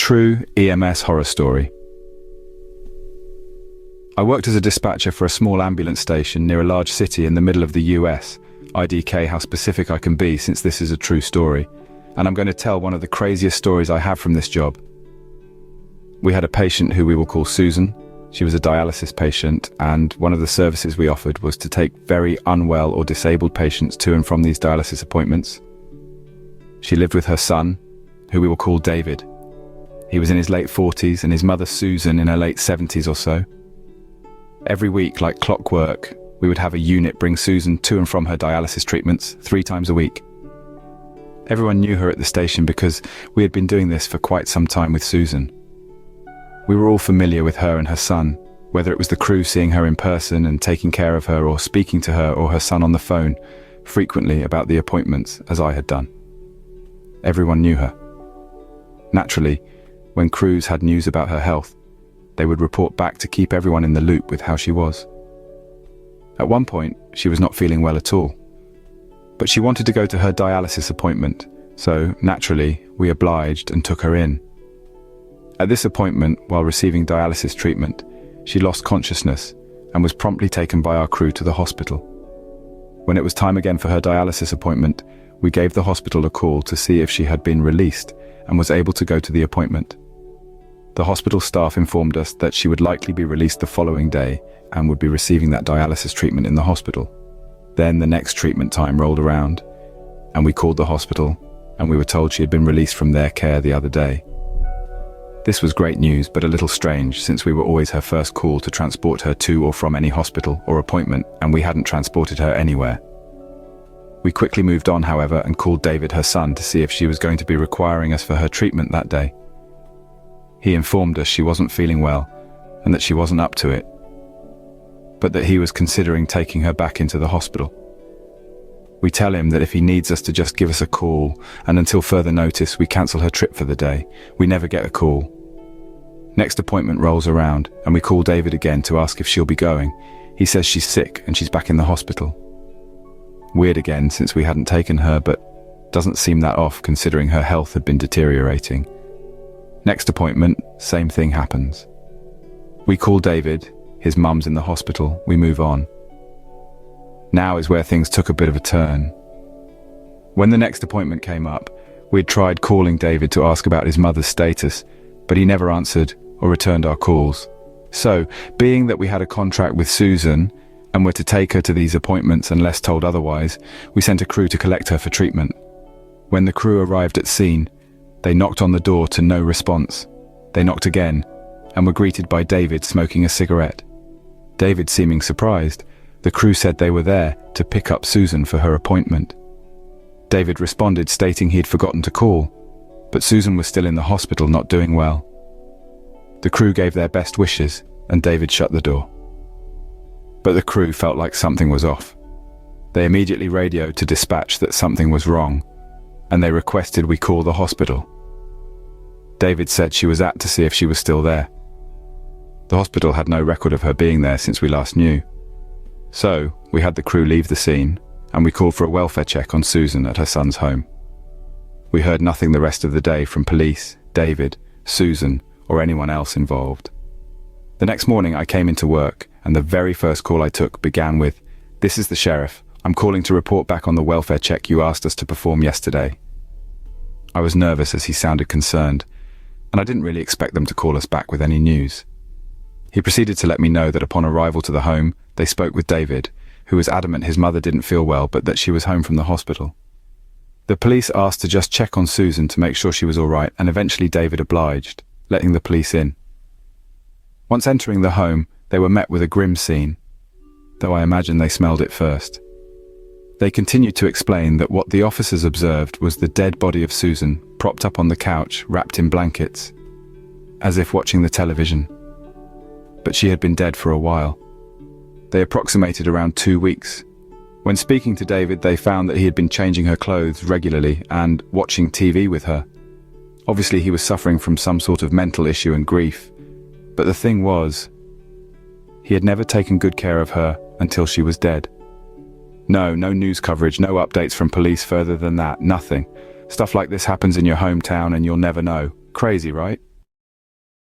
true EMS horror story. I worked as a dispatcher for a small ambulance station near a large city in the middle of the US. IDK how specific I can be since this is a true story. And I'm going to tell one of the craziest stories I have from this job. We had a patient who we will call Susan. She was a dialysis patient, and one of the services we offered was to take very unwell or disabled patients to and from these dialysis appointments. She lived with her son, who we will call David. He was in his late 40s and his mother Susan in her late 70s or so. Every week, like clockwork, we would have a unit bring Susan to and from her dialysis treatments 3 times a week. Everyone knew her at the station because we had been doing this for quite some time with Susan. We were all familiar with her and her son, whether it was the crew seeing her in person and taking care of her or speaking to her or her son on the phone, frequently about the appointments, as I had done. Everyone knew her. Naturally, when crews had news about her health, they would report back to keep everyone in the loop with how she was. At one point, she was not feeling well at all. But she wanted to go to her dialysis appointment, so naturally, we obliged and took her in. At this appointment, while receiving dialysis treatment, she lost consciousness and was promptly taken by our crew to the hospital. When it was time again for her dialysis appointment, we gave the hospital a call to see if she had been released and was able to go to the appointment. The hospital staff informed us that she would likely be released the following day and would be receiving that dialysis treatment in the hospital. Then the next treatment time rolled around, and we called the hospital, and we were told she had been released from their care the other day. This was great news, but a little strange, since we were always her first call to transport her to or from any hospital or appointment, and we hadn't transported her anywhere. We quickly moved on, however, and called David, her son, to see if she was going to be requiring us for her treatment that day. He informed us she wasn't feeling well, and that she wasn't up to it, but that he was considering taking her back into the hospital. We tell him that if he needs us to just give us a call, and until further notice we cancel her trip for the day. We never get a call. Next appointment rolls around, and we call David again to ask if she'll be going. He says she's sick and she's back in the hospital. Weird again, since we hadn't taken her, but doesn't seem that off considering her health had been deteriorating. Next appointment, same thing happens. We call David, his mum's in the hospital, we move on. Now is where things took a bit of a turn. When the next appointment came up, we'd tried calling David to ask about his mother's status, but he never answered or returned our calls. So, being that we had a contract with Susan and were to take her to these appointments unless told otherwise, we sent a crew to collect her for treatment. When the crew arrived at scene, they knocked on the door to no response. They knocked again and were greeted by David smoking a cigarette. David seeming surprised, the crew said they were there to pick up Susan for her appointment. David responded stating he had forgotten to call, but Susan was still in the hospital not doing well. The crew gave their best wishes and David shut the door. But the crew felt like something was off. They immediately radioed to dispatch that something was wrong, and they requested we call the hospital. David said she was at to see if she was still there. The hospital had no record of her being there since we last knew. So, we had the crew leave the scene, and we called for a welfare check on Susan at her son's home. We heard nothing the rest of the day from police, David, Susan, or anyone else involved. The next morning I came into work, and the very first call I took began with, "This is the sheriff. I'm calling to report back on the welfare check you asked us to perform yesterday." I was nervous as he sounded concerned, and I didn't really expect them to call us back with any news. He proceeded to let me know that upon arrival to the home, they spoke with David, who was adamant his mother didn't feel well but that she was home from the hospital. The police asked to just check on Susan to make sure she was all right, and eventually David obliged, letting the police in. Once entering the home, they were met with a grim scene, though I imagine they smelled it first. They continued to explain that what the officers observed was the dead body of Susan propped up on the couch, wrapped in blankets, as if watching the television. But she had been dead for a while. They approximated around 2 weeks. When speaking to David, they found that he had been changing her clothes regularly and watching TV with her. Obviously, he was suffering from some sort of mental issue and grief. But the thing was, he had never taken good care of her until she was dead. No news coverage, no updates from police further than that, nothing. Stuff like this happens in your hometown and you'll never know. Crazy, right?